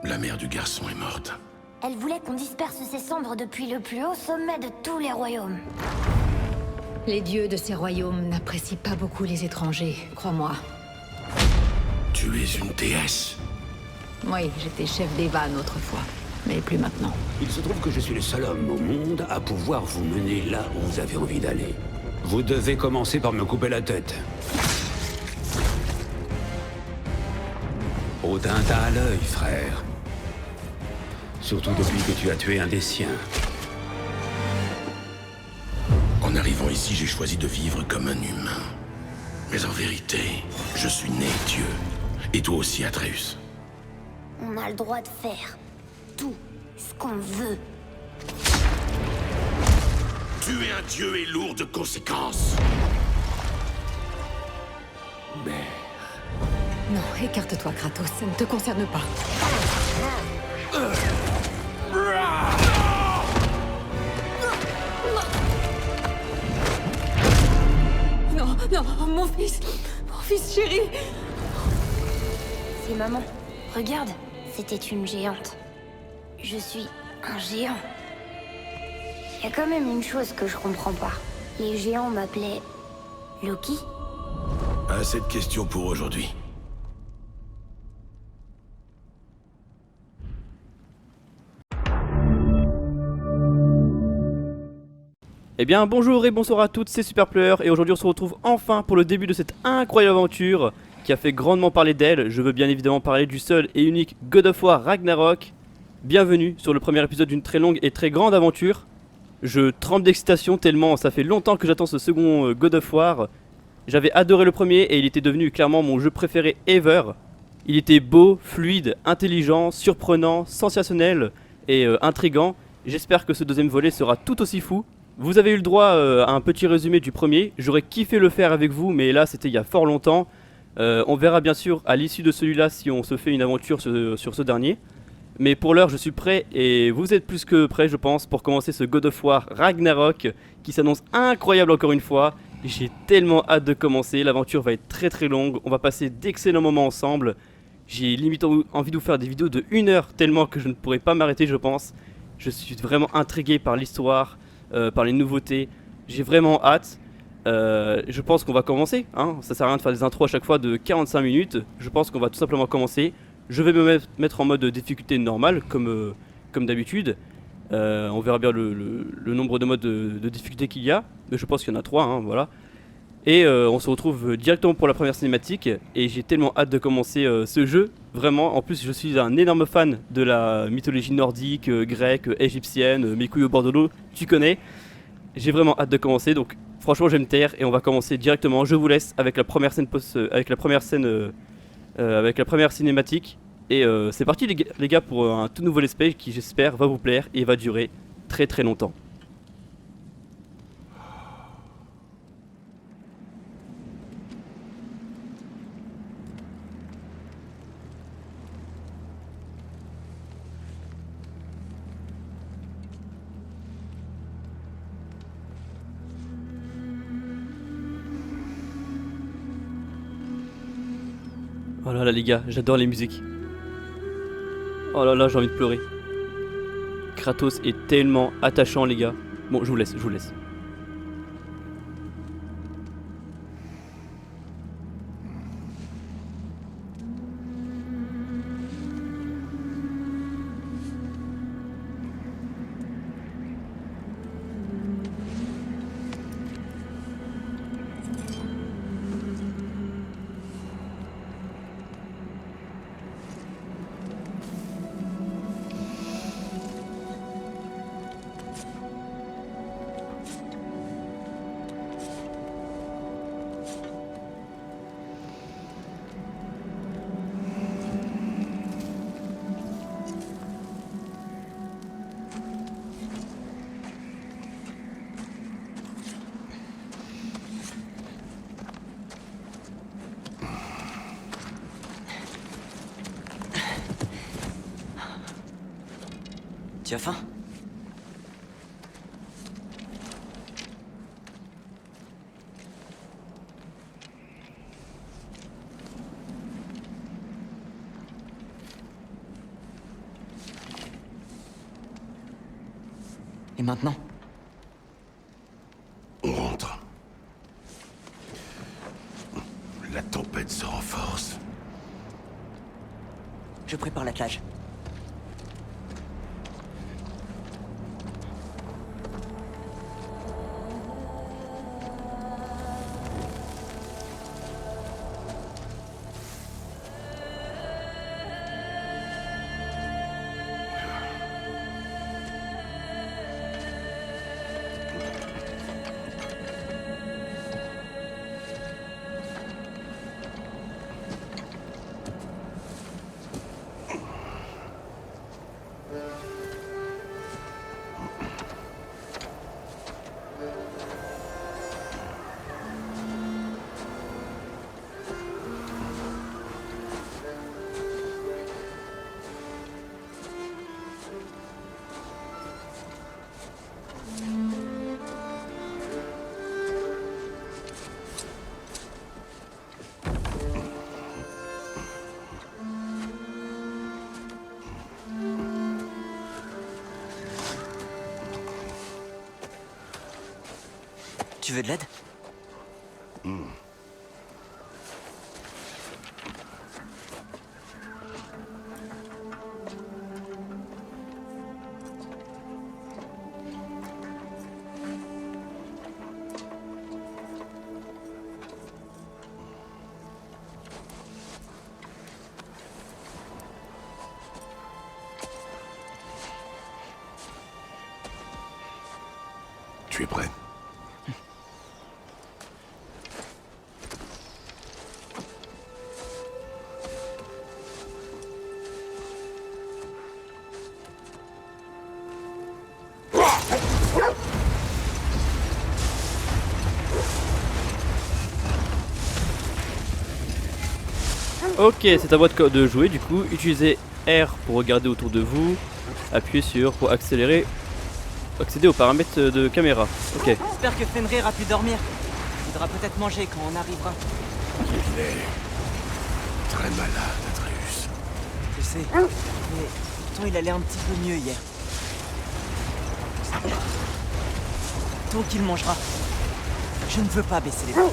La mère du garçon est morte. Elle voulait qu'on disperse ses cendres depuis le plus haut sommet de tous les royaumes. Les dieux de ces royaumes n'apprécient pas beaucoup les étrangers, crois-moi. Tu es une déesse. Oui, j'étais chef d'Evan autrefois, mais plus maintenant. Il se trouve que je suis le seul homme au monde à pouvoir vous mener là où vous avez envie d'aller. Vous devez commencer par me couper la tête. Odin t'a à l'œil, frère. Surtout depuis que tu as tué un des siens. En arrivant ici, j'ai choisi de vivre comme un humain. Mais en vérité, je suis né Dieu. Et toi aussi, Atreus. On a le droit de faire tout ce qu'on veut. Tuer un dieu est lourd de conséquences. Non, écarte-toi, Kratos, ça ne te concerne pas. Non, non, mon fils chéri. C'est maman. Regarde, c'était une géante. Je suis un géant. Y a quand même une chose que je comprends pas. Les géants m'appelaient Loki. Assez de questions pour aujourd'hui. Eh bien bonjour et bonsoir à toutes, c'est Superplayer et aujourd'hui on se retrouve enfin pour le début de cette incroyable aventure qui a fait grandement parler d'elle. Je veux bien évidemment parler du seul et unique God of War Ragnarok. Bienvenue sur le premier épisode d'une très longue et très grande aventure. Je tremble d'excitation tellement ça fait longtemps que j'attends ce second God of War. J'avais adoré le premier et il était devenu clairement mon jeu préféré ever. Il était beau, fluide, intelligent, surprenant, sensationnel et intriguant. J'espère que ce deuxième volet sera tout aussi fou. Vous avez eu le droit à un petit résumé du premier, j'aurais kiffé le faire avec vous mais là c'était il y a fort longtemps. On verra bien sûr à l'issue de celui-là si on se fait une aventure sur ce dernier. Mais pour l'heure je suis prêt et vous êtes plus que prêts je pense pour commencer ce God of War Ragnarok qui s'annonce incroyable encore une fois. J'ai tellement hâte de commencer, l'aventure va être très très longue, on va passer d'excellents moments ensemble. J'ai limite envie de vous faire des vidéos de 1 heure tellement que je ne pourrai pas m'arrêter je pense. Je suis vraiment intrigué par l'histoire. Par les nouveautés, j'ai vraiment hâte. Je pense qu'on va commencer, hein. Ça sert à rien de faire des intros à chaque fois de 45 minutes. Je pense qu'on va tout simplement commencer. Je vais me mettre en mode difficulté normale comme d'habitude. On verra bien le nombre de modes de difficulté qu'il y a. Mais je pense qu'il y en a 3, hein, voilà. Et on se retrouve directement pour la première cinématique. Et j'ai tellement hâte de commencer ce jeu. Vraiment, en plus je suis un énorme fan de la mythologie nordique, grecque, égyptienne, mes couilles au bord de l'eau, tu connais. J'ai vraiment hâte de commencer, donc franchement je vais me taire et on va commencer directement. Je vous laisse avec la première scène avec la première cinématique. Et c'est parti les gars pour un tout nouveau let's play qui j'espère va vous plaire et va durer très très longtemps. Oh là là les gars, j'adore les musiques. Oh là là, j'ai envie de pleurer. Kratos est tellement attachant les gars. Bon, je vous laisse. Tu as faim? Et maintenant? On rentre. La tempête se renforce. Je prépare l'attelage. Tu veux de l'aide? Tu es prêt? Ok, c'est à moi de jouer du coup. Utilisez R pour regarder autour de vous. Appuyez sur pour accéder aux paramètres de caméra. Ok. J'espère que Fenrir a pu dormir. Il faudra peut-être manger quand on arrivera. Il est très malade, Atreus. Je sais. Mais pourtant il allait un petit peu mieux hier. Tant qu'il mangera. Je ne veux pas baisser les bras.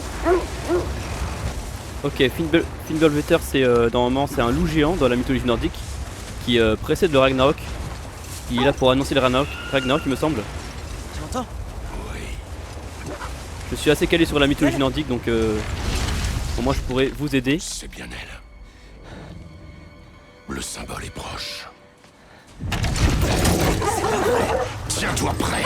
Ok, Fimbulveter c'est normalement c'est un loup géant dans la mythologie nordique qui précède le Ragnarok. Il est là pour annoncer le Ragnarok il me semble. Tu entends? Oui. Je suis assez calé sur la mythologie nordique donc au moins je pourrais vous aider. C'est bien elle. Le symbole est proche. Tiens-toi prêt.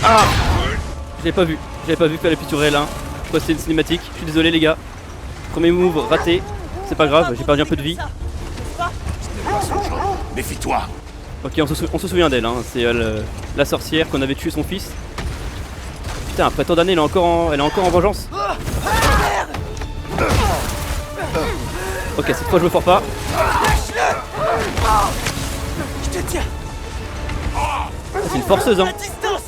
Ah, j'avais pas vu qu'il fallait appuyer sur L1. Je crois que c'était une cinématique, je suis désolé les gars. Premier move raté, c'est pas grave, j'ai perdu un peu de vie. Ce n'est pas son genre. Méfie-toi. Ok, on se souvient d'elle, hein. C'est la sorcière qu'on avait tué son fils. Putain, après tant d'années, elle est encore en vengeance. Ok, cette fois je me foire pas. Je te tiens. C'est une forceuse, hein. À distance.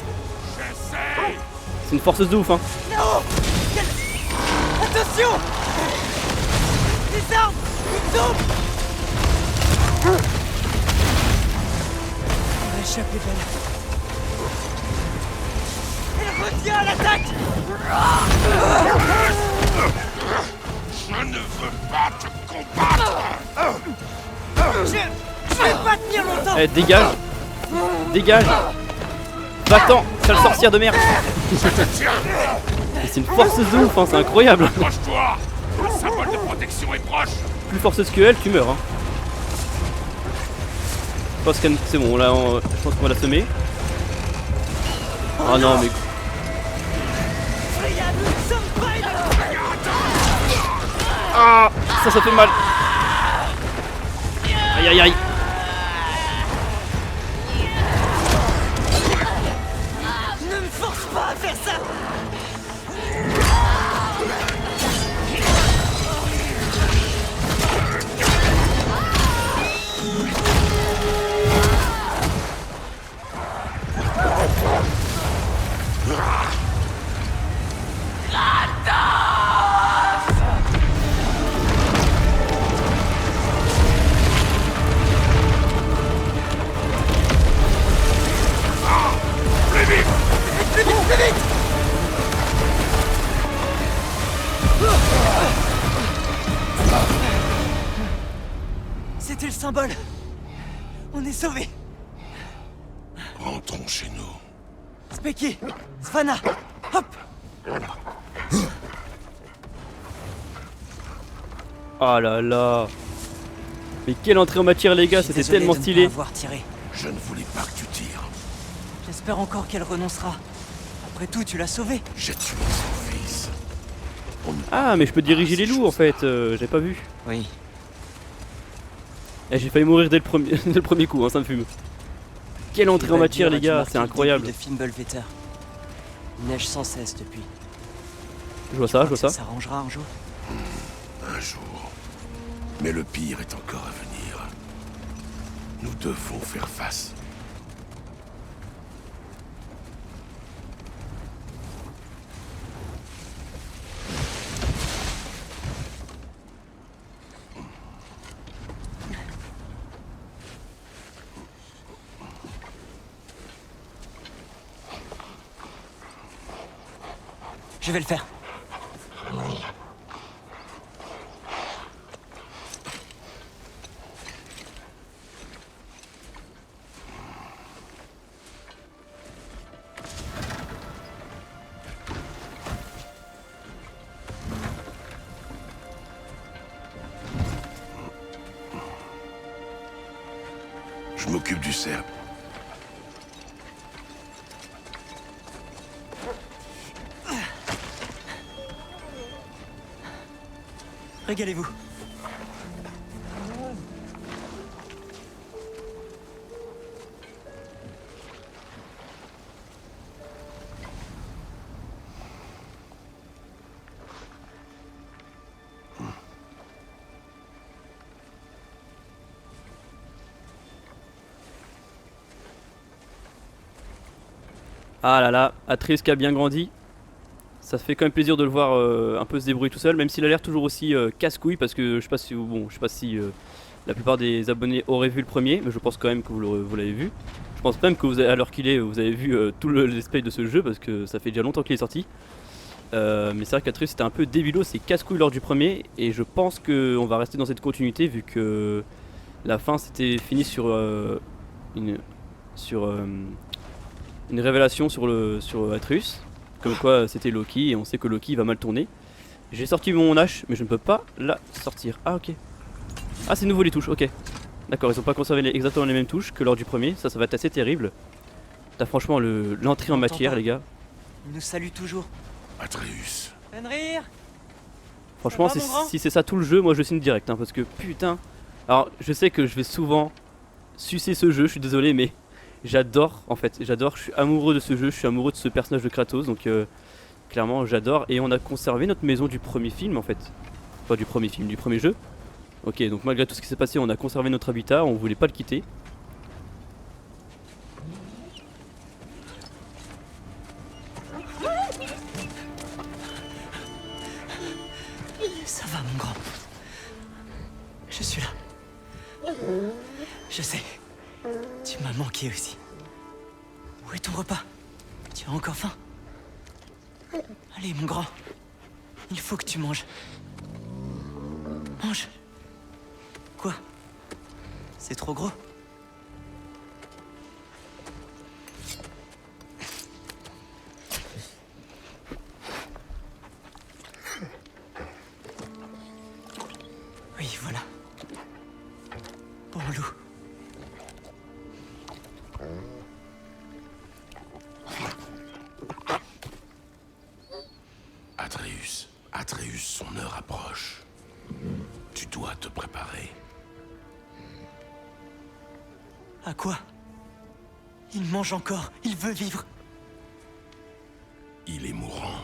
C'est une forceuse de ouf, hein. Non. Attention. Les armes. Ils tombent. On va échapper belle. Elle revient à l'attaque. Je ne veux pas te combattre. Je vais pas tenir longtemps. Eh, dégage. Dégage. Va-t'en, sale sorcière de merde. Et c'est une forceuse de ouf, hein, c'est incroyable. Approche-toi. Le symbole de protection est proche. Plus forceuse que elle, tu meurs, hein. Je pense que c'est bon, là, je pense qu'on va la semer. Oh non, mais... Ah, ça fait mal. Aïe aïe aïe. Ne me force pas à faire ça. symbole. On est sauvés. Rentrons chez nous. Speki, Svana, hop. Oh là là. Mais quelle entrée en matière les gars, c'était Désolé tellement de ne stylé. pas avoir tiré. Je ne voulais pas que tu tires. J'espère encore qu'elle renoncera. Après tout, tu l'as sauvée. J'ai tué son fils. Ah mais je peux diriger les loups en fait, j'ai pas vu. Oui. Eh, j'ai failli mourir dès le premier, dès le premier coup, hein, ça me fume. Quelle entrée en matière les gars, c'est incroyable. De Fimbulvetter. Il neige sans cesse depuis. Je vois ça, je vois ça. Ça s'arrangera un jour. Un jour. Mais le pire est encore à venir. Nous devons faire face. Je vais le faire. Je m'occupe du cerf. Régalez-vous. Ah là là, Atreus qui a bien grandi. Ça fait quand même plaisir de le voir un peu se débrouiller tout seul, même s'il a l'air toujours aussi casse-couille, parce que je sais pas si, la plupart des abonnés auraient vu le premier, mais je pense quand même que vous l'avez vu. Je pense même que à l'heure qu'il est, vous avez vu tout l'aspect de ce jeu, parce que ça fait déjà longtemps qu'il est sorti. Mais c'est vrai qu'Atreus c'était un peu débilos et casse-couille lors du premier, et je pense qu'on va rester dans cette continuité vu que la fin c'était fini sur une révélation sur Atreus. Comme quoi c'était Loki et on sait que Loki va mal tourner. J'ai sorti mon hache mais je ne peux pas la sortir. Ah ok. Ah c'est nouveau les touches, ok. D'accord, ils ont pas conservé exactement les mêmes touches que lors du premier. Ça va être assez terrible. T'as franchement l'entrée en matière les gars. Il nous salue toujours. Atreus. Fenrir. Franchement Ça va, mon grand si c'est ça tout le jeu, moi je signe direct hein, parce que putain. Alors je sais que je vais souvent sucer ce jeu, je suis désolé mais j'adore en fait, j'adore, je suis amoureux de ce jeu, je suis amoureux de ce personnage de Kratos donc clairement j'adore et on a conservé notre maison du premier film en fait. Pas du premier film, du premier jeu. Ok donc malgré tout ce qui s'est passé on a conservé notre habitat, on voulait pas le quitter. Ça va mon grand. Je suis là. Je sais. Tu m'as manqué aussi. Où est ton repas? Tu as encore faim? Allez, mon grand. Il faut que tu manges. Mange. Quoi? C'est trop gros? Oui, voilà. Bon loup. Atreus, son heure approche. Tu dois te préparer. À quoi? Il mange encore, il veut vivre. Il est mourant.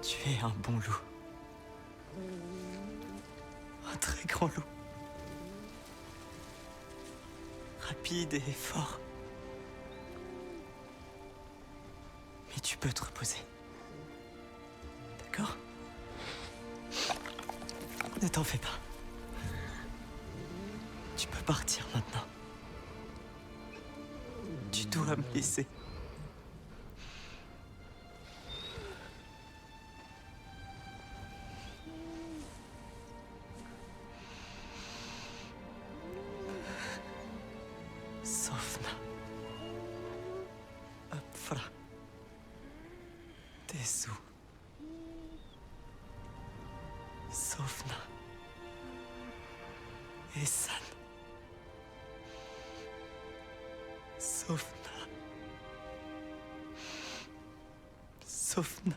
Tu es un bon loup. Un très grand loup. Rapide et fort. Mais tu peux te reposer. D'accord? Ne t'en fais pas. Tu peux partir maintenant. Tu dois me laisser. Jesu. Sofna. Esan. Sofna. Sofna.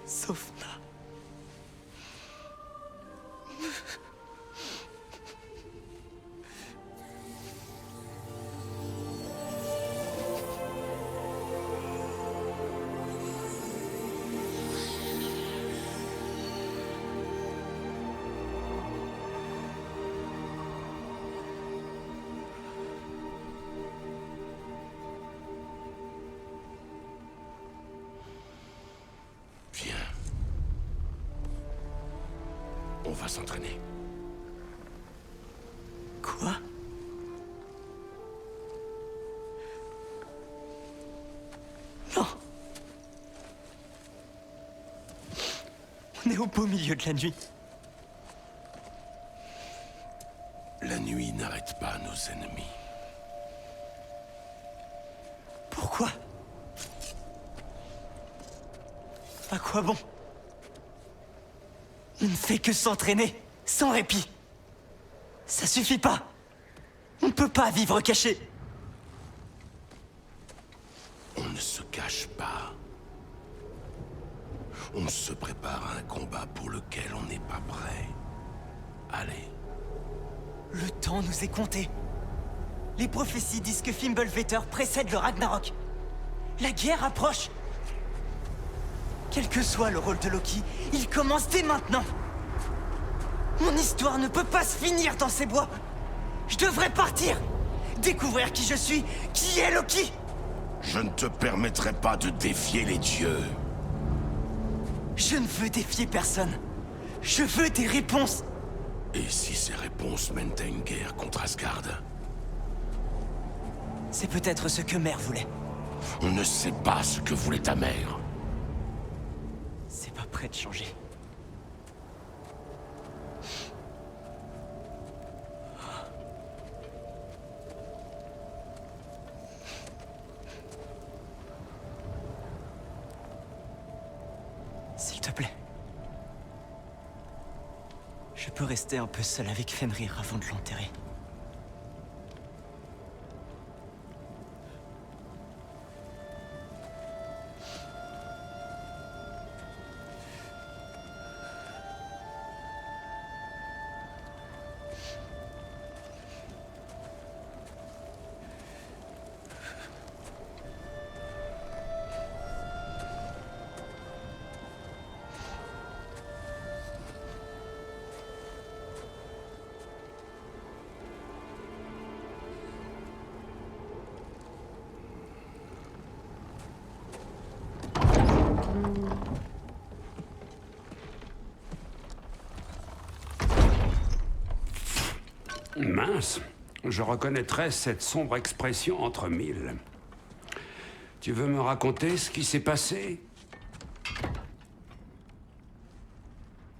Sofna. Viens. On va s'entraîner. Quoi? Non. On est au beau milieu de la nuit. La nuit n'arrête pas nos ennemis. Pourquoi? À quoi bon? On ne fait que s'entraîner, sans répit. Ça suffit pas. On ne peut pas vivre caché. On ne se cache pas. On se prépare à un combat pour lequel on n'est pas prêt. Allez. Le temps nous est compté. Les prophéties disent que Fimbulvetter précède le Ragnarok. La guerre approche. Quel que soit le rôle de Loki, il commence dès maintenant. Mon histoire ne peut pas se finir dans ces bois. Je devrais partir. Découvrir qui je suis, qui est Loki. Je ne te permettrai pas de défier les dieux. Je ne veux défier personne. Je veux des réponses. Et si ces réponses mènent à une guerre contre Asgard? C'est peut-être ce que Mère voulait. On ne sait pas ce que voulait ta mère. C'est pas prêt de changer. S'il te plaît. Je peux rester un peu seul avec Fenrir avant de l'enterrer. Mince, je reconnaîtrais cette sombre expression entre mille. Tu veux me raconter ce qui s'est passé?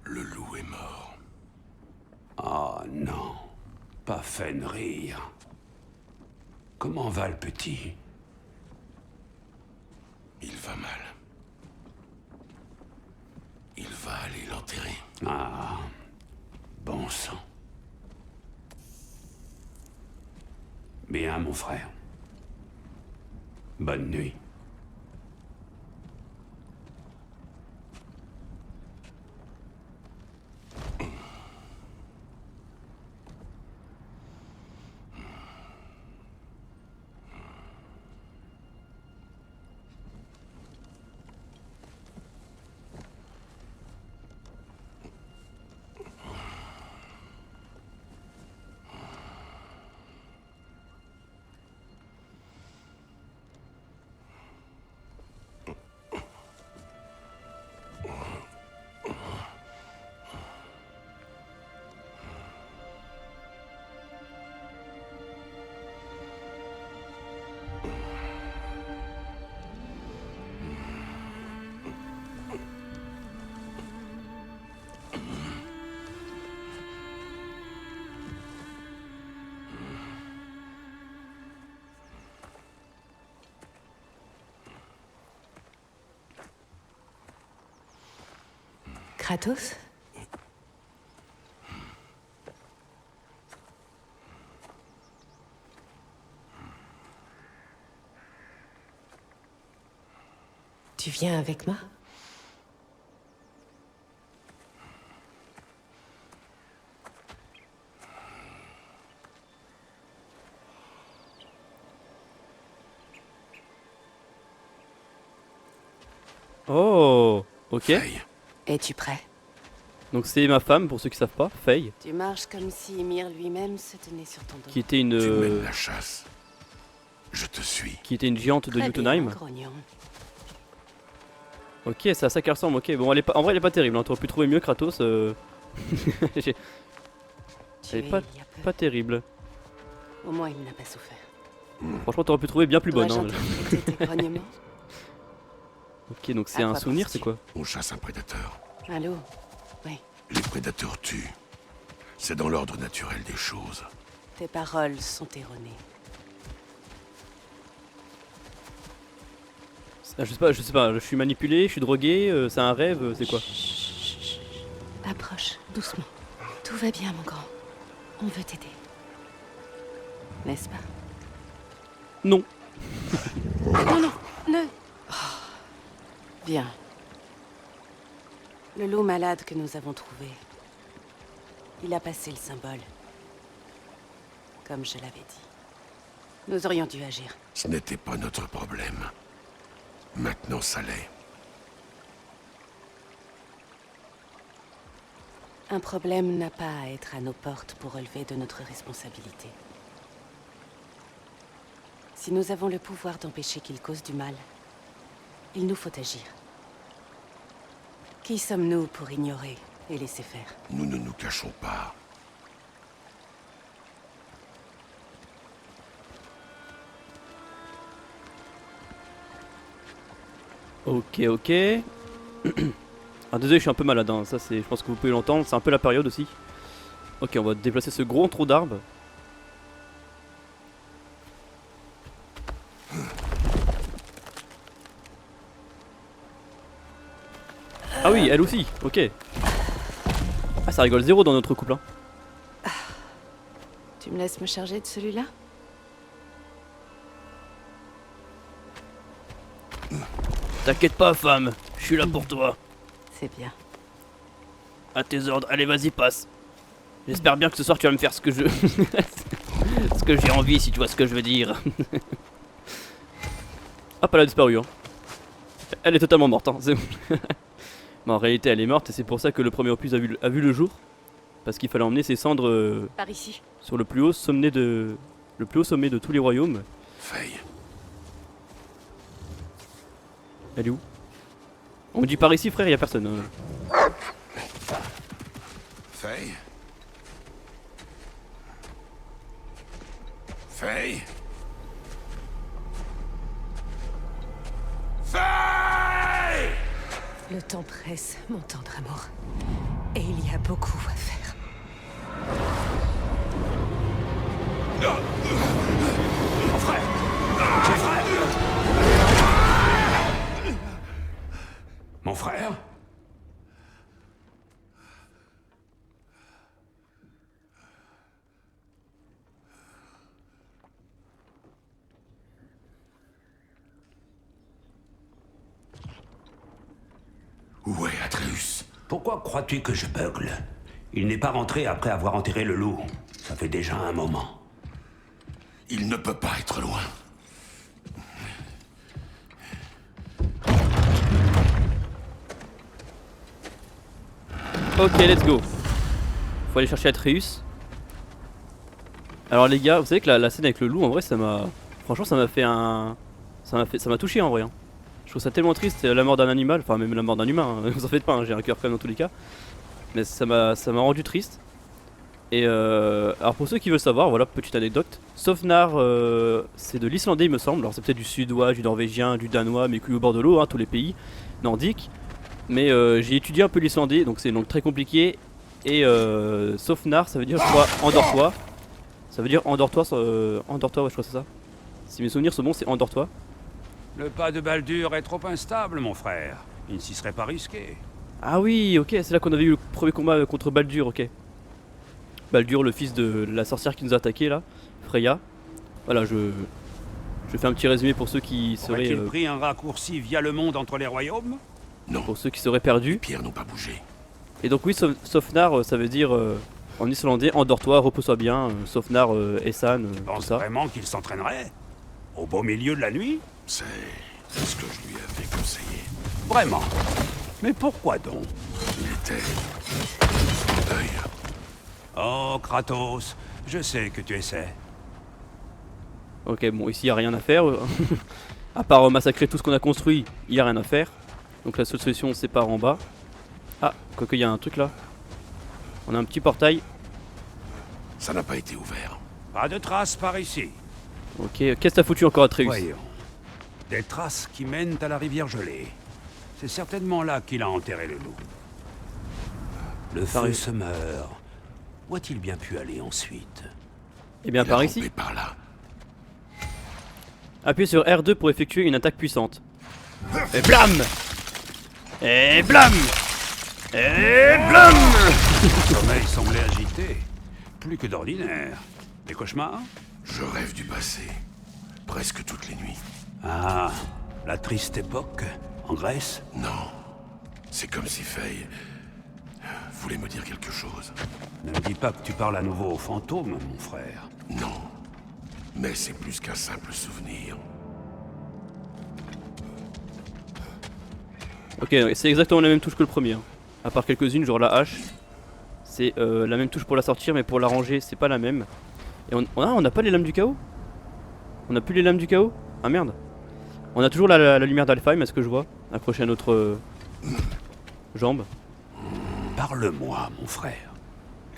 Le loup est mort. Oh non, pas Fenrir. Comment va le petit? Il va mal. Il va aller l'enterrer. Ah, bon sang. Bien, mon frère. Bonne nuit. Kratos? Tu viens avec moi? Oh, ok. Faye, Es-tu prêt? Donc c'est ma femme, pour ceux qui savent pas, Faye, Tu marches comme si Ymir lui-même se tenait sur ton dos. qui était tu une, mènes la chasse. Je te suis. qui était une géante de Très Jotunheim. bien, grognon. Ok, c'est à ça qu'elle ressemble, ok. Bon, elle est pas, en vrai, elle est pas terrible, hein. T'aurais pu trouver mieux Kratos. Tu Elle est es pas, il y a peu. pas terrible. Au moins, il n'a pas souffert. Franchement, t'aurais pu trouver bien plus bonne. Dois-je Hein. interpréter tes grognements? Ok, donc c'est À un quoi souvenir, penses-tu? c'est quoi? On chasse un prédateur. Allô? Oui. Les prédateurs tuent. C'est dans l'ordre naturel des choses. Tes paroles sont erronées. Ah, je sais pas, je suis manipulé, je suis drogué, c'est un rêve, c'est quoi? Chut. Approche, doucement. Tout va bien, mon grand. On veut t'aider. N'est-ce pas? Non. Non, ne... Oh. Bien. Le loup malade que nous avons trouvé, il a passé le symbole. Comme je l'avais dit. Nous aurions dû agir. Ce n'était pas notre problème. Maintenant, ça l'est. Un problème n'a pas à être à nos portes pour relever de notre responsabilité. Si nous avons le pouvoir d'empêcher qu'il cause du mal, il nous faut agir. Qui sommes-nous pour ignorer et laisser faire? Nous ne nous cachons pas. Ok, ok. Ah, désolé, je suis un peu malade, hein. Ça c'est, je pense que vous pouvez l'entendre, c'est un peu la période aussi. Ok, on va déplacer ce gros tronc d'arbre. Ah oui, elle aussi, ok. Ah, ça rigole zéro dans notre couple, hein. Tu me laisses me charger de celui-là? T'inquiète pas, femme, je suis là pour toi. C'est bien. À tes ordres, allez, vas-y, passe. J'espère bien que ce soir tu vas me faire ce que je. ce que j'ai envie, si tu vois ce que je veux dire. Hop, elle a disparu, hein. Elle est totalement morte, hein. Mais en réalité, elle est morte et c'est pour ça que le premier opus a vu le jour. Parce qu'il fallait emmener ses cendres Par ici. sur le plus haut sommet de tous les royaumes. Faye, Elle est où? On me dit par ici, frère, y a personne. Hein. Faye Faye Faye Le temps presse, mon tendre amour. Et il y a beaucoup à faire. Mon frère! Mon frère! Mon frère? Où est Atreus? Pourquoi crois-tu que je bugle? Il n'est pas rentré après avoir enterré le loup. Ça fait déjà un moment. Il ne peut pas être loin. Ok, let's go. Faut aller chercher Atreus. Alors les gars, vous savez que la scène avec le loup, en vrai, ça m'a... Franchement, ça m'a fait un... Ça m'a touché en vrai. Hein. Je trouve ça tellement triste, la mort d'un animal, enfin même la mort d'un humain, hein. Vous en faites pas, hein, j'ai un cœur quand même dans tous les cas. Mais ça m'a rendu triste. Et alors pour ceux qui veulent savoir, voilà, petite anecdote. Sofnar, c'est de l'islandais il me semble. Alors c'est peut-être du suédois, du norvégien, du danois, mais cuit au bord de l'eau, hein, tous les pays nordiques. Mais j'ai étudié un peu l'islandais, donc c'est une langue très compliquée. Et Sofnar, ça veut dire, je crois, endors-toi. Ça veut dire endors-toi, endors-toi, ouais, je crois que c'est ça. Si mes souvenirs sont bons, c'est endors-toi. Le pas de Baldur est trop instable, mon frère. Il ne s'y serait pas risqué. Ah oui, ok, c'est là qu'on avait eu le premier combat contre Baldur, ok. Baldur, le fils de la sorcière qui nous a attaqué là, Freya. Voilà, je fais un petit résumé pour ceux qui seraient Aurait-il pris un raccourci via le monde entre les royaumes? Non, pour ceux qui seraient perdus. les pierres n'ont pas bougé. Et donc oui, Sofnar, ça veut dire en islandais, endors-toi, repose-toi bien, Sofnar, Essan, Tu tout penses ça. vraiment qu'il s'entraînerait? Au beau milieu de la nuit? C'est ce que je lui avais conseillé. Vraiment? Mais pourquoi donc? Il était en deuil. Oh, Kratos, je sais que tu essaies. Ok, bon, ici il a rien à faire. À part massacrer tout ce qu'on a construit, il y a rien à faire. Donc la seule solution, c'est par en bas. Ah, quoique il y a un truc là. On a un petit portail. Ça n'a pas été ouvert. Pas de traces par ici. Ok, qu'est-ce que t'as foutu encore Atreus? Voyons. Des traces qui mènent à la rivière gelée. C'est certainement là qu'il a enterré le loup. Le feu Pareil. se meurt. Où a-t-il bien pu aller ensuite? Eh bien Il a par rampé ici. par là. Appuyez sur R2 pour effectuer une attaque puissante. Et blam! Et blam! Et blam! Le sommeil semblait agité. Plus que d'ordinaire. Des cauchemars? Je rêve du passé. Presque toutes les nuits. Ah, la triste époque, en Grèce? Non. C'est comme si Faye voulait me dire quelque chose. Ne me dis pas que tu parles à nouveau aux fantômes, mon frère. Non. Mais c'est plus qu'un simple souvenir. Ok, c'est exactement la même touche que le premier. Hein. À part quelques-unes, genre la hache. C'est la même touche pour la sortir, mais pour la ranger, c'est pas la même. Et on n'a pas les lames du chaos? On a plus les lames du chaos? Ah merde. On a toujours la lumière d'Alfheim, est-ce que je vois? Accrochée à notre jambe. Parle-moi, mon frère.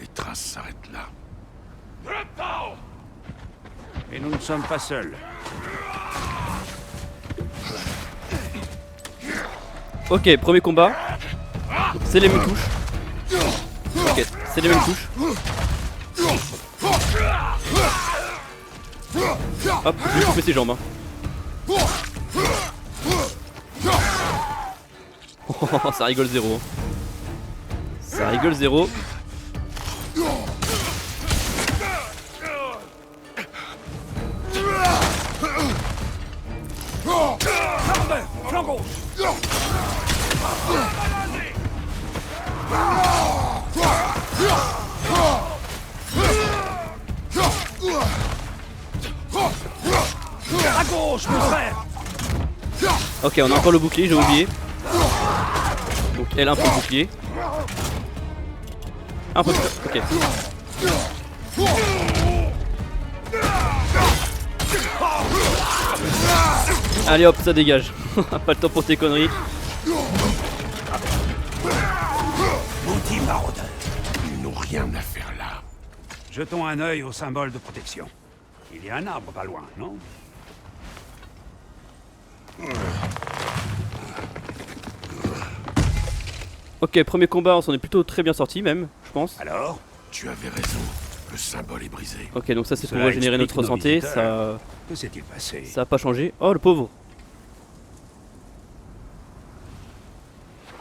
Les traces s'arrêtent là. Et nous ne sommes pas seuls. Ok, premier combat. C'est les mêmes touches. Ok, c'est les mêmes touches. Hop, je vais couper ses jambes. Hein. Oh, ça rigole zéro. Ça rigole zéro. Flanc gauche! À gauche, mon frère! Ok, on a encore le bouclier, j'ai oublié. Donc elle a un peu de bouclier. Un peu de... Ok. Allez hop, ça dégage. Pas le temps pour tes conneries. Maudit maraudeur. Ils n'ont rien à faire là. Jetons un œil au symbole de protection. Il y a un arbre pas loin, non? Ok, premier combat, on s'en est plutôt très bien sorti même, je pense. Alors? Tu avais raison. Le symbole est brisé. Ok, donc ça c'est pour Cela régénérer explique notre nos santé, visiteurs. ça Que s'est-il passé? a pas changé. Oh le pauvre.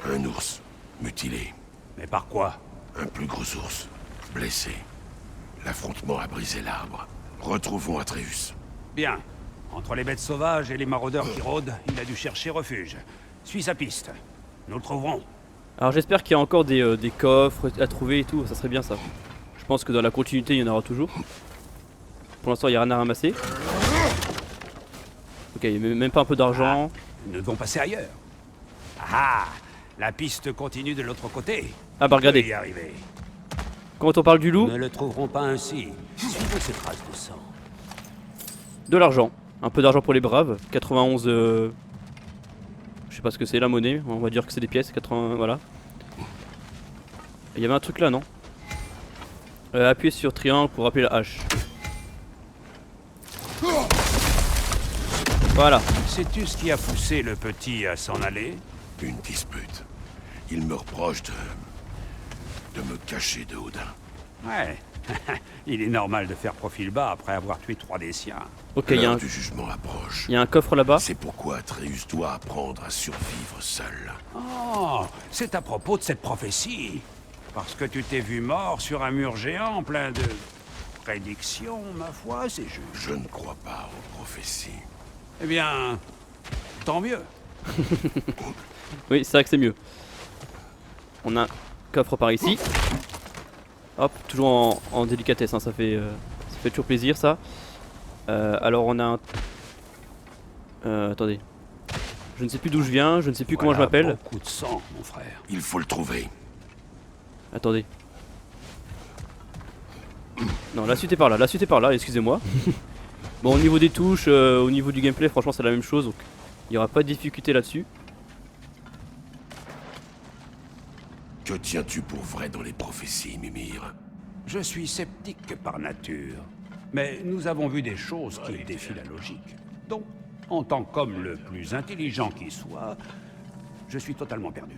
Un ours, mutilé. Mais par quoi? Un plus gros ours, blessé. L'affrontement a brisé l'arbre. Retrouvons Atreus. Bien. Entre les bêtes sauvages et les maraudeurs qui rôdent, il a dû chercher refuge. Suis sa piste. Nous le trouverons. Alors j'espère qu'il y a encore des coffres à trouver et tout, ça serait bien ça. Je pense que dans la continuité il y en aura toujours. Pour l'instant il n'y a rien à ramasser. Ok, il n'y a même pas un peu d'argent. Nous devons passer ailleurs. Ah! La piste continue de l'autre côté. Ah bah On peut regardez, y arriver. quand on parle du loup, Nous ne le trouverons pas ainsi. Suivons ces traces de sang. de l'argent. Un peu d'argent pour les braves. 91... Je sais pas ce que c'est la monnaie, on va dire que c'est des pièces. 80... Voilà. Il y avait un truc là, non? Appuyez sur triangle pour rappeler la hache. Voilà. Sais-tu ce qui a poussé le petit à s'en aller? Une dispute. Il me reproche de me cacher de Odin. Ouais. Il est normal de faire profil bas après avoir tué 3 des siens. Ok, il y a L'heure un, du jugement approche. il y a un coffre là-bas. C'est pourquoi Atreus doit apprendre à survivre seul. Oh, c'est à propos de cette prophétie. Parce que tu t'es vu mort sur un mur géant plein de prédictions, ma foi, c'est juste. Je ne crois pas aux prophéties. Eh bien, tant mieux. Oui, c'est vrai que c'est mieux. On a un coffre par ici. Hop, toujours en délicatesse, hein, ça fait toujours plaisir ça. Alors on a un... attendez. Je ne sais plus d'où je viens, je ne sais plus comment je Voilà m'appelle. Beaucoup de sang, mon frère. Il faut le trouver. Attendez. Non, la suite est par là, excusez-moi. Bon, au niveau des touches, au niveau du gameplay, franchement c'est la même chose, donc il n'y aura pas de difficulté là-dessus. Que tiens-tu pour vrai dans les prophéties, Mimir? Je suis sceptique par nature. Mais nous avons vu des choses qui défient la logique. Donc, en tant qu'homme le plus intelligent qui soit, je suis totalement perdu.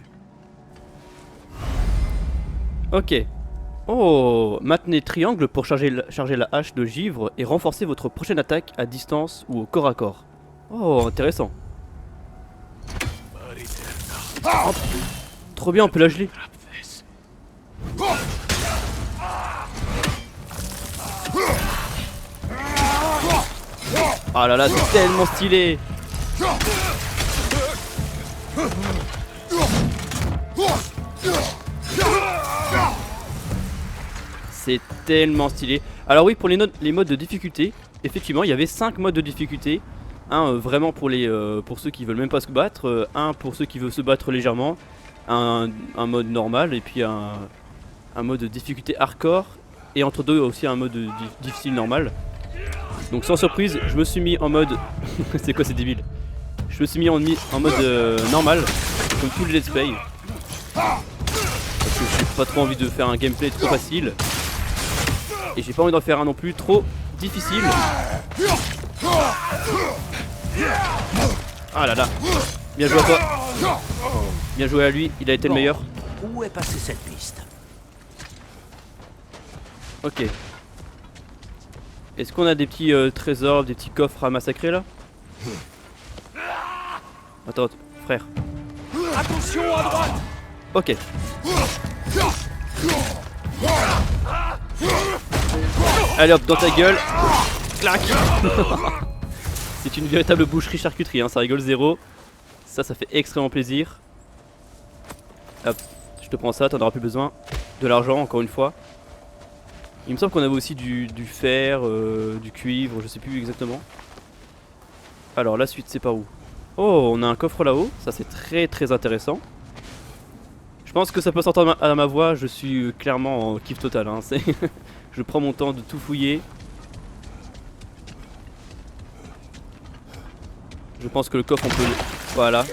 Ok. Oh, maintenez triangle pour charger la hache de givre et renforcer votre prochaine attaque à distance ou au corps à corps. Oh, intéressant. Oh, trop bien, on peut la geler. Ah là là, c'est tellement stylé. C'est tellement stylé. Alors oui, pour les modes de difficulté, effectivement, il y avait 5 modes de difficulté. Un vraiment pour ceux qui veulent même pas se battre, un pour ceux qui veulent se battre légèrement, un mode normal et puis un mode de difficulté hardcore, et entre deux aussi un mode difficile normal. Donc sans surprise, je me suis mis en mode... c'est quoi, c'est débile. Je me suis mis en mode normal, comme tous les let's play. Parce que j'ai pas trop envie de faire un gameplay trop facile. Et j'ai pas envie d'en faire un non plus trop difficile. Ah là là. Bien joué à toi. Bien joué à lui, il a été le meilleur. Où est passée cette piste? Ok. Est-ce qu'on a des petits trésors, des petits coffres à massacrer là? Attends, frère. Attention à droite! Ok. Allez hop, dans ta gueule. Clac. C'est une véritable boucherie-charcuterie, hein, ça rigole zéro. Ça fait extrêmement plaisir. Hop, je te prends ça, t'en auras plus besoin. De l'argent, encore une fois. Il me semble qu'on avait aussi du fer, du cuivre, je sais plus exactement. Alors la suite c'est par où? Oh, on a un coffre là-haut, ça c'est très très intéressant. Je pense que ça peut s'entendre à ma voix, je suis clairement en kiff total, hein. Je prends mon temps de tout fouiller. Je pense que le coffre on peut... Voilà.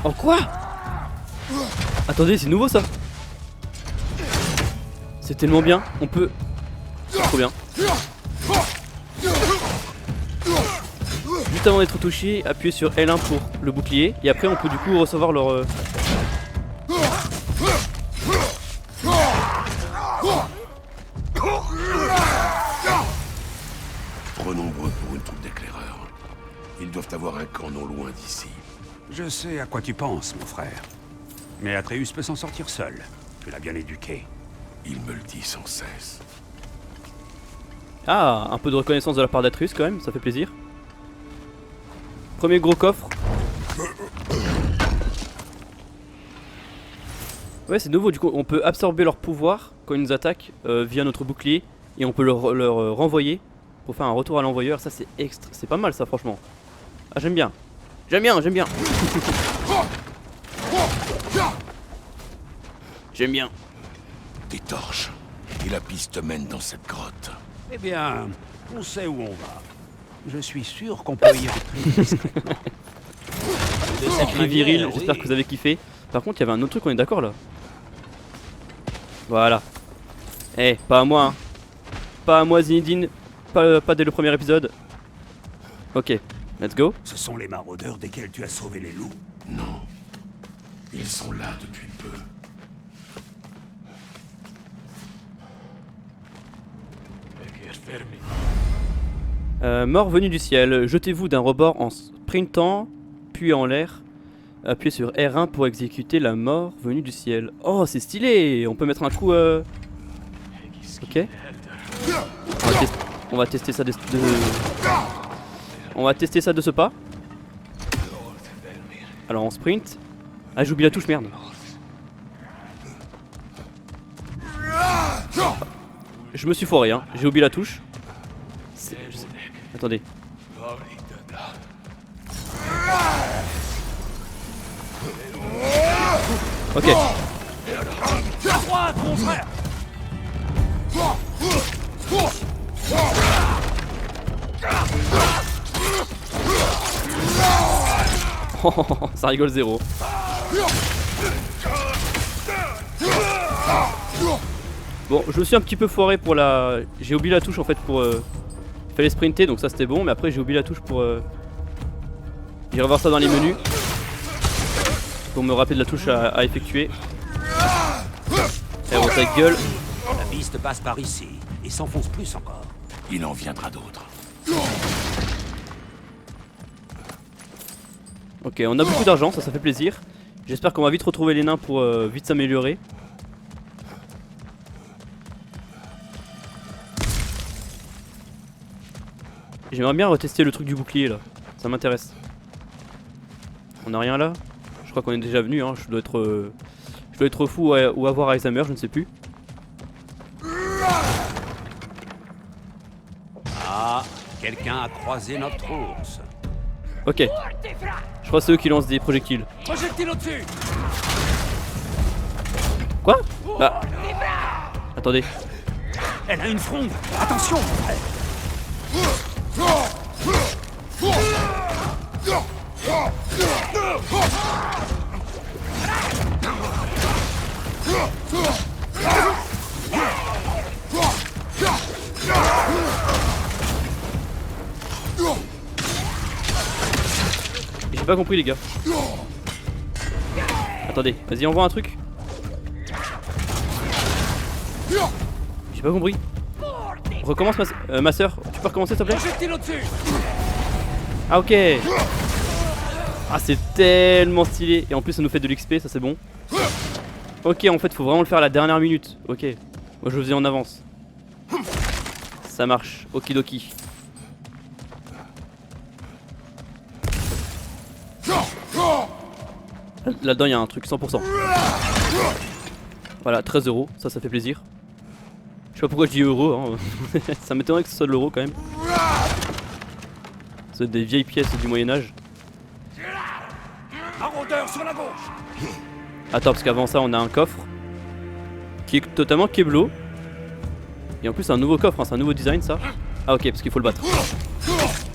Oh quoi? Attendez, c'est nouveau ça. C'est tellement bien, on peut... C'est trop bien. Juste avant d'être touché, appuyez sur L1 pour le bouclier. Et après on peut du coup recevoir leur... Trop nombreux pour une troupe d'éclaireurs. Ils doivent avoir un camp non loin d'ici. Je sais à quoi tu penses, mon frère. Mais Atreus peut s'en sortir seul. Tu l'as bien éduqué. Il me le dit sans cesse. Ah, un peu de reconnaissance de la part d'Atreus quand même, ça fait plaisir. Premier gros coffre. Ouais, c'est nouveau, du coup on peut absorber leur pouvoir quand ils nous attaquent via notre bouclier. Et on peut leur renvoyer pour faire un retour à l'envoyeur. Ça c'est pas mal ça franchement. Ah j'aime bien. J'aime bien. J'aime bien. Des torches. Et la piste mène dans cette grotte. Eh bien, on sait où on va. Je suis sûr qu'on peut y entrer discrètement. De cette Très viril, manière, j'espère oui. que vous avez kiffé. Par contre il y avait un autre truc, on est d'accord là. Voilà. Eh, pas à moi hein. Pas à moi Zinedine. Pas dès le premier épisode. Ok, let's go. Ce sont les maraudeurs desquels tu as sauvé les loups. Non, Ils sont là depuis peu. Mort venu du ciel, jetez-vous d'un rebord en sprintant, puis en l'air. Appuyez sur R1 pour exécuter la mort venue du ciel. Oh, c'est stylé! On peut mettre un coup. Ok. On va tester ça On va tester ça de ce pas. Alors on sprint. Ah, j'oublie la touche, merde. Je me suis foiré, hein. J'ai oublié la touche. Attendez. Ok. Droite, mon frère. Ça rigole zéro. Bon, je me suis un petit peu foiré pour la... J'ai oublié la touche en fait pour... Fallait sprinter, donc ça c'était bon, mais après j'ai oublié la touche pour... J'irai voir ça dans les menus. Pour me rappeler de la touche à effectuer. Et on ta gueule. La piste passe par ici et s'enfonce plus encore. Il en viendra d'autres. Ok, on a beaucoup d'argent, ça fait plaisir. J'espère qu'on va vite retrouver les nains pour vite s'améliorer. J'aimerais bien retester le truc du bouclier là, ça m'intéresse. On a rien là? Je crois qu'on est déjà venu, hein. Je dois être fou ou avoir Alzheimer, je ne sais plus. Ah, quelqu'un a croisé notre ours. Ok. Je crois que c'est eux qui lancent des projectiles. Projectile au-dessus. Quoi? Bah. Attendez. Elle a une fronde. Attention, frère. J'ai pas compris les gars. Attendez, vas-y envoie un truc. J'ai pas compris. Recommence ma soeur, tu peux recommencer s'il te plaît? Ah ok. Ah c'est tellement stylé. Et en plus ça nous fait de l'XP, ça c'est bon. Ok, en fait faut vraiment le faire à la dernière minute. Ok, moi je le faisais en avance. Ça marche, okidoki. Là-dedans il y a un truc 100%. Voilà, 13 €, ça fait plaisir. Je sais pas pourquoi je dis euro, hein. Ça m'étonnerait que ce soit de l'euro quand même. C'est des vieilles pièces du Moyen-Âge. Maraudeur sur la gauche. Attends, parce qu'avant ça on a un coffre qui est totalement Keblo. Et en plus c'est un nouveau coffre, hein. C'est un nouveau design ça. Ah ok, parce qu'il faut le battre.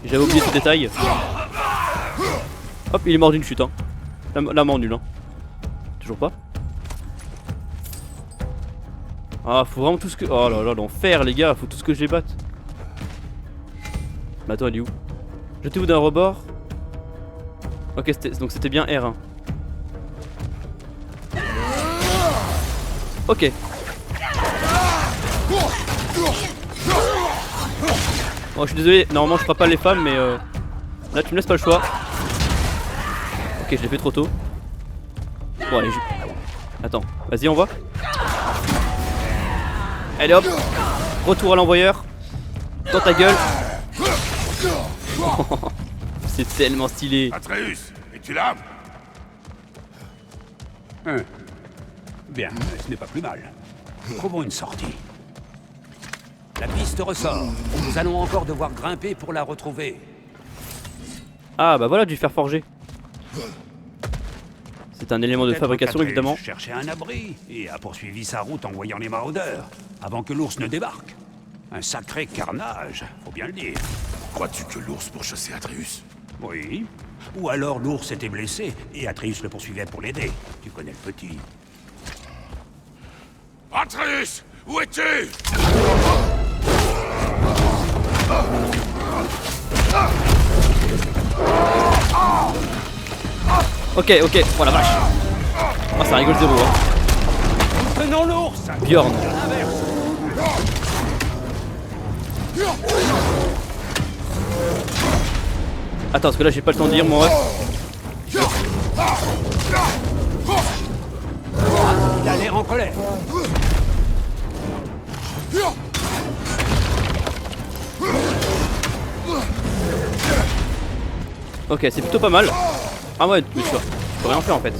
J'avais oublié ce détail. Hop, il est mort d'une chute, hein. La mort nulle, hein. Toujours pas. Ah, faut vraiment tout ce que... Oh là là, l'enfer les gars, faut tout ce que je les batte. Mais attends, elle est où? Jetez-vous d'un rebord. Ok, donc c'était bien R1. Ok. Bon, je suis désolé, normalement je ferai pas les femmes, mais là tu me laisses pas le choix. Ok, je l'ai fait trop tôt. Bon, allez, attends, vas-y, on va. Allez hop, retour à l'envoyeur. Dans ta gueule. C'est tellement stylé. Atreus, es-tu là? Bien, ce n'est pas plus mal. Trouvons une sortie. La piste ressort. Nous allons encore devoir grimper pour la retrouver. Ah bah voilà du fer forgé. C'est un élément de Peut-être fabrication qu'Atreus évidemment. cherchait un abri et a poursuivi sa route en voyant les maraudeurs, avant que l'ours ne débarque. Un sacré carnage, faut bien le dire. Crois-tu que l'ours pourchassait Atreus? Oui. Ou alors l'ours était blessé et Atreus le poursuivait pour l'aider. Tu connais le petit. Atreus, où es-tu? Ok, oh la vache. Ah, ça rigole zéro, hein. Tenons l'ours. Bjorn. À l'inverse. Attends, parce que là, j'ai pas le temps de lire, moi. Il a l'air en colère. Ok, c'est plutôt pas mal. Ah ouais, mais je peux rien faire en fait.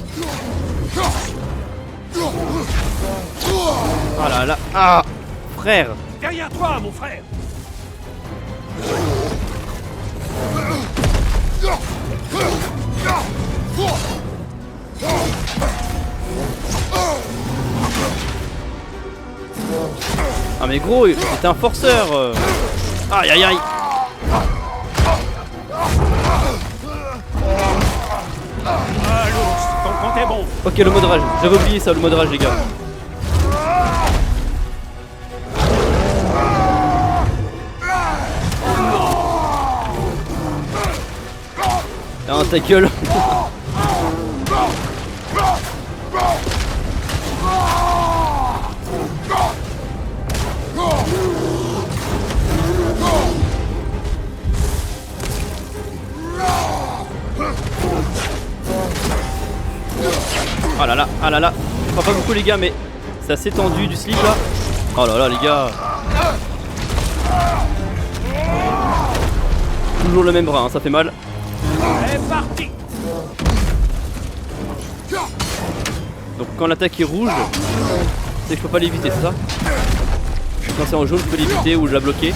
Ah là là. Ah, frère. Derrière toi, mon frère. Ah mais gros, c'était un forceur. Aïe aïe aïe. Ah, l'ours, ton compte est bon. Ok, le mode rage. J'avais oublié ça, le mode rage, les gars. Ah, ta gueule. Ah là là, ah là là. Je crois pas beaucoup les gars, mais c'est assez tendu du slip là. Oh là là les gars. Toujours le même bras, hein, ça fait mal. C'est parti. Donc quand l'attaque est rouge, c'est que je peux pas l'éviter, c'est ça? Quand c'est en jaune, je peux l'éviter ou je la bloquer.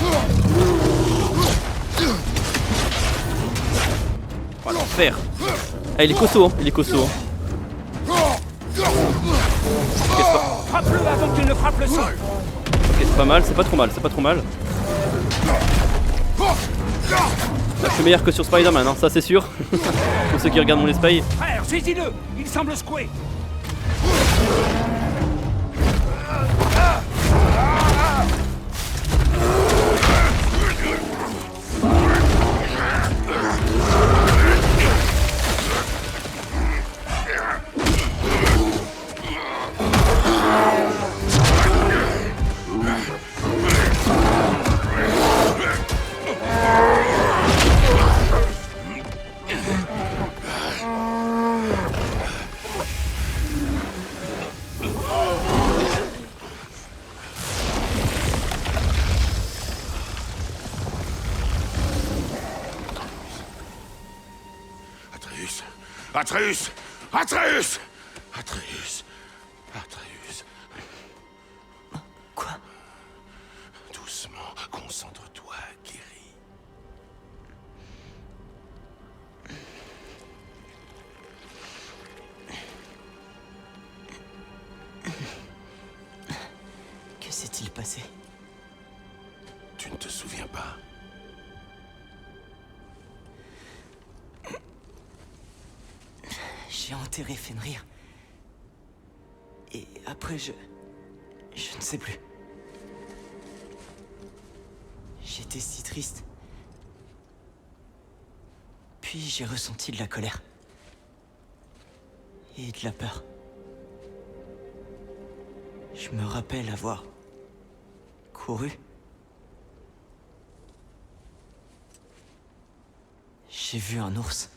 Oh l'enfer. Ah, il est costaud, hein, il est costaud. Hein. Ok, Frappe-le avant qu'il ne frappe le sol. ok, c'est pas mal, c'est pas trop mal, c'est pas trop mal. Là, je suis meilleur que sur Spider-Man, hein, ça c'est sûr. Pour ceux qui regardent mon let's play. Frère, saisis-le. Il semble secoué. Atreus! Atreus! Atreus! Atreus! Quoi? Doucement, concentre-toi, Kiri. Que s'est-il passé? Tu ne te souviens pas? J'ai enterré Fenrir. Et après, je ne sais plus. J'étais si triste. Puis j'ai ressenti de la colère. Et de la peur. Je me rappelle avoir couru. J'ai vu un ours.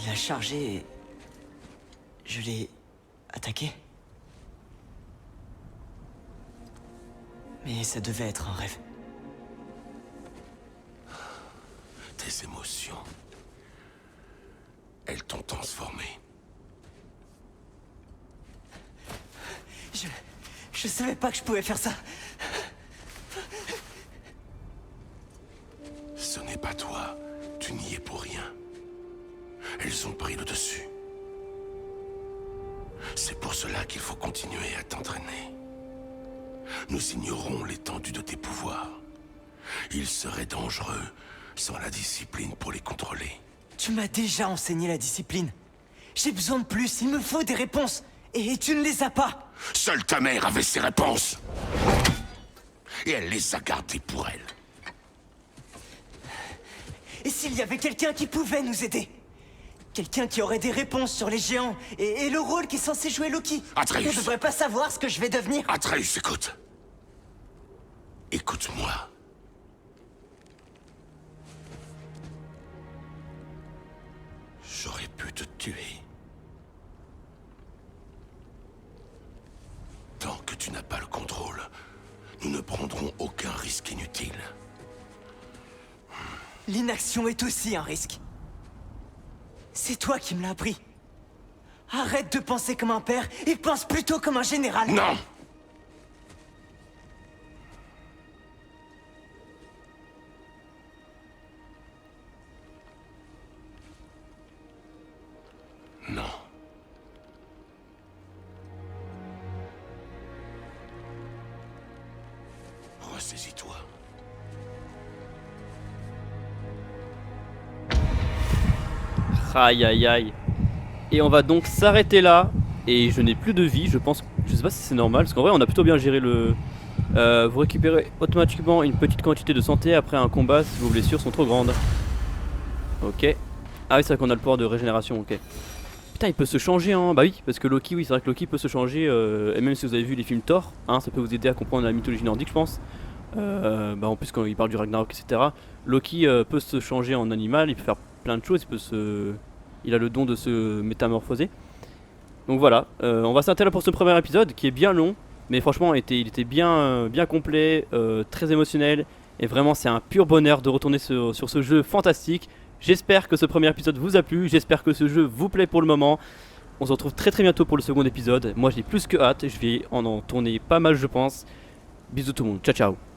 Il a chargé et je l'ai attaqué. Mais ça devait être un rêve. Tes émotions, elles t'ont transformé. Je savais pas que je pouvais faire ça. Ce n'est pas toi, tu n'y es pour rien. Elles ont pris le dessus. C'est pour cela qu'il faut continuer à t'entraîner. Nous ignorons l'étendue de tes pouvoirs. Ils seraient dangereux sans la discipline pour les contrôler. Tu m'as déjà enseigné la discipline. J'ai besoin de plus, il me faut des réponses. Et tu ne les as pas. Seule ta mère avait ses réponses. Et elle les a gardées pour elle. Et s'il y avait quelqu'un qui pouvait nous aider? Quelqu'un qui aurait des réponses sur les géants et le rôle qu'est censé jouer Loki. Atreus. On devrait pas savoir ce que je vais devenir. Atreus, écoute. Écoute-moi. J'aurais pu te tuer. Tant que tu n'as pas le contrôle, nous ne prendrons aucun risque inutile. L'inaction est aussi un risque. C'est toi qui me l'as appris. Arrête de penser comme un père et pense plutôt comme un général. Non! Non. Ressaisis-toi. Aïe aïe aïe. Et on va donc s'arrêter là. Et je n'ai plus de vie, je pense. Je sais pas si c'est normal, parce qu'en vrai on a plutôt bien géré le... vous récupérez automatiquement une petite quantité de santé après un combat si vos blessures sont trop grandes. Ok. Ah oui, c'est vrai qu'on a le pouvoir de régénération, ok. Putain, il peut se changer, hein. Bah oui, parce que Loki, oui, c'est vrai que Loki peut se changer. Et même si vous avez vu les films Thor, hein, ça peut vous aider à comprendre la mythologie nordique, je pense. Bah en plus, quand il parle du Ragnarok, etc., Loki peut se changer en animal, il peut faire plein de choses, il a le don de se métamorphoser. Donc voilà, on va s'arrêter là pour ce premier épisode qui est bien long, mais franchement il était bien complet, très émotionnel, et vraiment c'est un pur bonheur de retourner sur ce jeu fantastique. J'espère que ce premier épisode vous a plu, j'espère que ce jeu vous plaît pour le moment. On se retrouve très bientôt pour le second épisode. Moi j'ai plus que hâte, je vais en tourner pas mal je pense. Bisous tout le monde, ciao ciao.